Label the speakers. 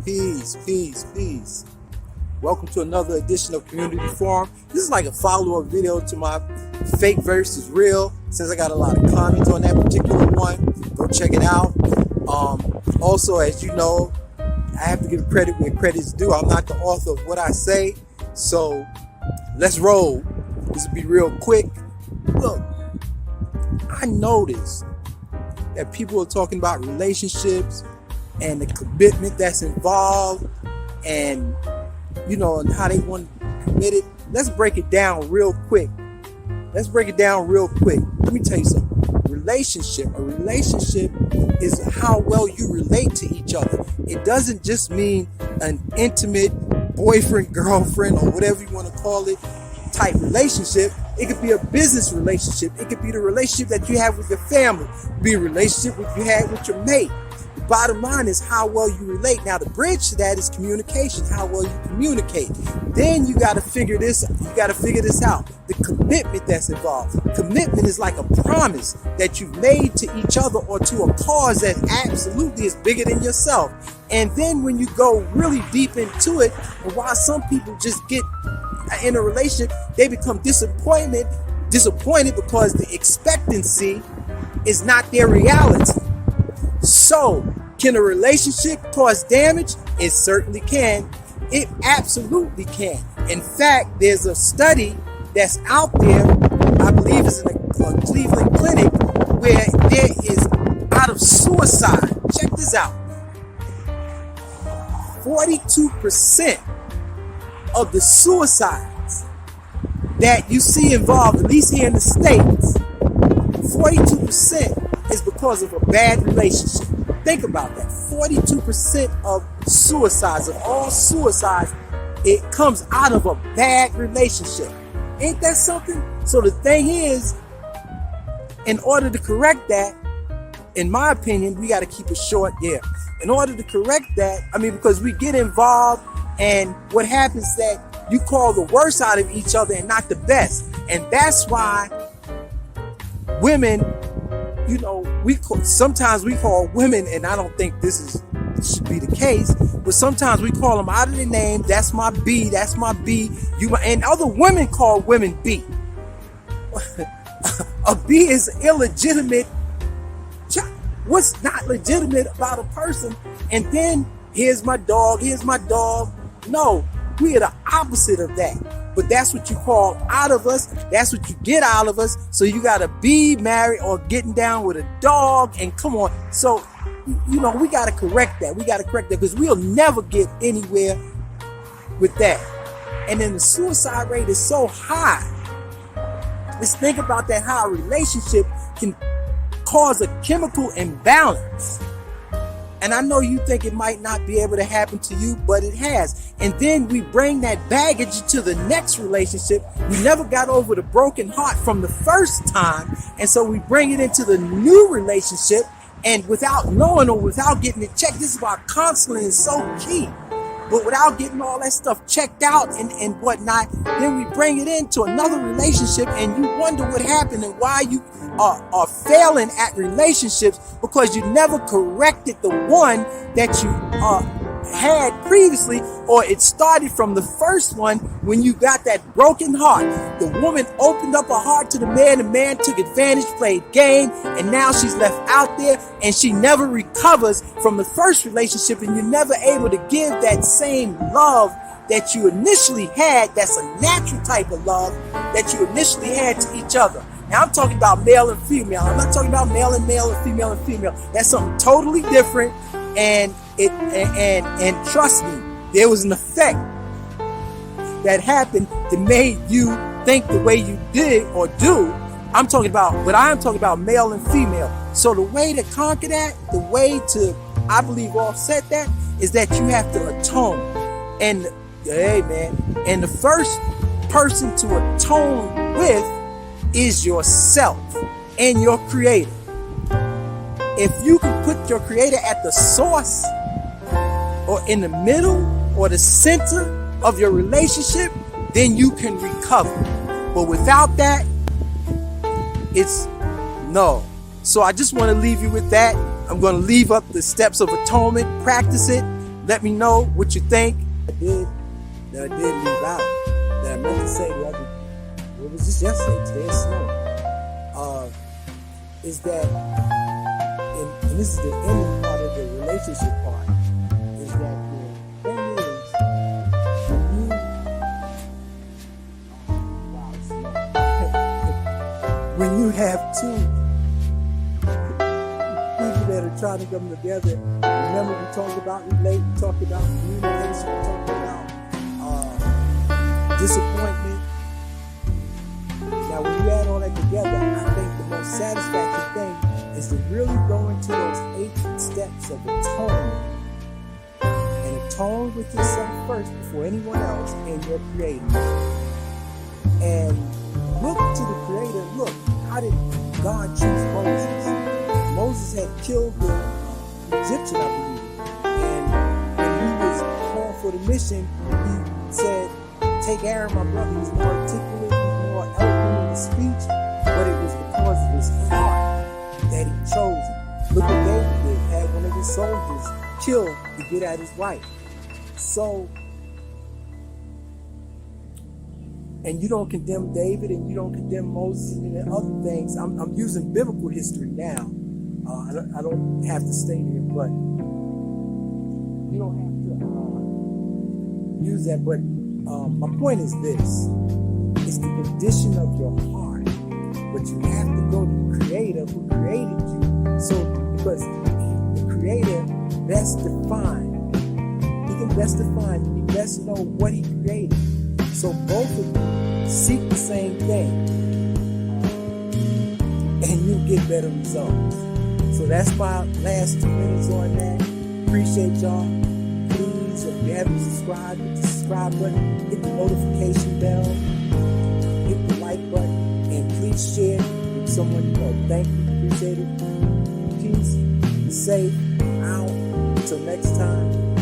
Speaker 1: Peace. Welcome to another edition of Community Forum. This is like a follow-up video to my fake versus real. Since I got a lot of comments on that particular one, go check it out. Also, as you know, I have to give credit where credit's due. I'm not the author of what I say, so let's roll. This will be real quick. Look, I noticed that people are talking about relationships and the commitment that's involved, and and how they want to be committed. Let's break it down real quick. Let me tell you something. A relationship is how well you relate to each other. It doesn't just mean an intimate boyfriend, girlfriend, or whatever you want to call it type relationship. It could be a business relationship. It could be the relationship that you have with your family. It could be a relationship you had with your mate. The bottom line is how well you relate. Now, the bridge to that is communication, how well you communicate. Then you got to figure this out. The commitment that's involved. Commitment is like a promise that you've made to each other or to a cause that absolutely is bigger than yourself. And then when you go really deep into it, and while some people just get in a relationship, they become disappointed because the expectancy is not their reality. So, can a relationship cause damage? It certainly can. It absolutely can. In fact, there's a study that's out there, I believe it's in a Cleveland clinic, where there is, out of suicide, check this out, 42% of the suicides that you see involved, at least here in the States, 42% is because of a bad relationship. Think about that. 42% of suicides, of all suicides, it comes out of a bad relationship. Ain't that something? So the thing is, in order to correct that, in my opinion, we got to keep it short there. In order to correct that, because we get involved, and what happens is that you call the worst out of each other and not the best. And that's why women, sometimes we call women, and I don't think this should be the case, but sometimes we call them out of their name. That's my B. And other women call women B. A B is illegitimate. What's not legitimate about a person? And then here's my dog. No, we are the opposite of that. But that's what you call out of us. That's what you get out of us. So you got to be married or getting down with a dog. And come on. So, we got to correct that. Because we'll never get anywhere with that. And then the suicide rate is so high. Let's think about that, how a relationship can cause a chemical imbalance. And I know you think it might not be able to happen to you, but it has. And then we bring that baggage to the next relationship. We never got over the broken heart from the first time. And so we bring it into the new relationship, and without knowing or without getting it checked. This is why counseling is so key. But without getting all that stuff checked out and whatnot, then we bring it into another relationship, and you wonder what happened and why you are failing at relationships, because you never corrected the one that you had previously, or it started from the first one when you got that broken heart. The woman opened up her heart to the man took advantage, played game, and now she's left out there, and she never recovers from the first relationship, and you're never able to give that same love that you initially had. That's a natural type of love that you initially had to each other. Now I'm talking about male and female. I'm not talking about male and male and female and female. That's something totally different. And trust me, there was an effect that happened that made you think the way you did or do. I'm talking about male and female. So the way to conquer that, the way to, I believe, offset that, is that you have to atone. And and the first person to atone with is yourself and your creator. If you can put your creator at the source, or in the middle, or the center of your relationship, then you can recover. But without that, it's no. So I just want to leave you with that. I'm going to leave up the steps of atonement, practice it, Let me know what you think. I did leave out that I meant to say the other. It was just yesterday. Today it's snowing. Is that, and this is the ending part of the relationship part, is that the thing is, when you have two people that are trying to come together, remember we talked about relate, we talked about communication, we talked about disappointment. Now, when you add all that together, I think the most satisfactory thing is to really go into those 8 steps of atonement and atone with yourself first before anyone else and your Creator. And look to the Creator. Look, how did God choose Moses? Moses had killed the Egyptian, I believe. And when he was called for the mission, he said, take Aaron, my brother. He's more articulate, he's more eloquent in his speech, but it was because of his heart that he chose him. Look what David did, had one of his soldiers killed to get at his wife. So, and you don't condemn David and you don't condemn Moses and the other things. I'm using biblical history now. I don't have to stay there, but you don't have to use that. But my point is this. It's the condition of your heart. But you have to go to the Creator who created you. So, because the Creator best defined, He can best define, He best know what He created. So both of you seek the same thing, and you get better results. So that's my last 2 minutes on that. Appreciate y'all. Please, if you haven't subscribed, hit the subscribe button, hit the notification bell, hit the like button, and please share with someone you know. Thank you. Appreciate it. Peace. Be safe. Out. Until next time.